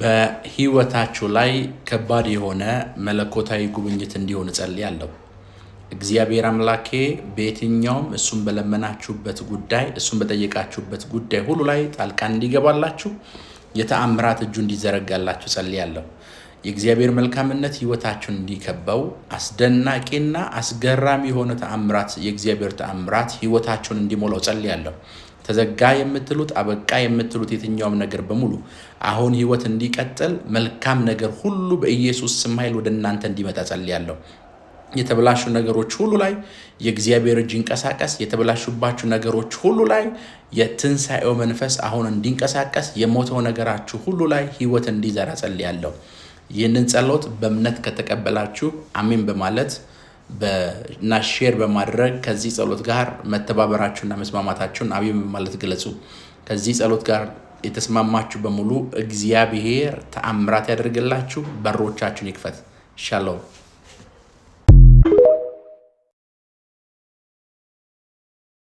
በህይወታችሁ ላይ ከባድ የሆነ መለኮታዊ ጉብኝት እንዲሆን ጸልያለሁ። እግዚአብሔር አምላኬ በየትኛውም እሱን በለመናችሁበት ጉዳይ እሱን በጠየቃችሁበት ጉዳይ ሁሉ ላይ ጣልቃ እንዲገባላችሁ የተአምራት እጁ እንዲዘረጋላችሁ ጸልያለሁ። የእግዚአብሔር መልካምነት ህይወታችሁን እንዲከበው አስደናቂና አስገራሚ የሆነ ተአምራት የእግዚአብሔር ተአምራት ህይወታችሁን እንዲሞላው ጸልያለሁ። ተዘጋ የምትሉት አበቃ የምትሉት የትኛውም ነገር በሙሉ አሁን ህይወት እንዲቀጥል መልካም ነገር ሁሉ በኢየሱስ ስም ኃይል ወደ እናንተ እንዲመጣ ጸልያለሁ። የተበላሹ ነገሮች ሁሉ ላይ የእግዚአብሔር እጅ ይንቀሳቀስ። የተበላሹባችሁ ነገሮች ሁሉ ላይ የትንሣኤው መንፈስ አሁን እንዲንቀሳቀስ፣ የሞተው ነገራችሁ ሁሉ ላይ ህይወት እንዲዘራ ጸልያለሁ። ይህንን ጸሎት በእምነት ከተቀበላችሁ አሜን በማለት እና ሼር በማድረግ ከዚህ ጸሎት ጋር መተባበራችሁና መስማማታችሁን አሜን በማለት ግለጹ። ከዚህ ጸሎት ጋር የተስማማችሁ በሙሉ እግዚአብሔር ተአምራት ያደርግላችሁ፣ በሮቻችሁን ይክፈት። ሻሎም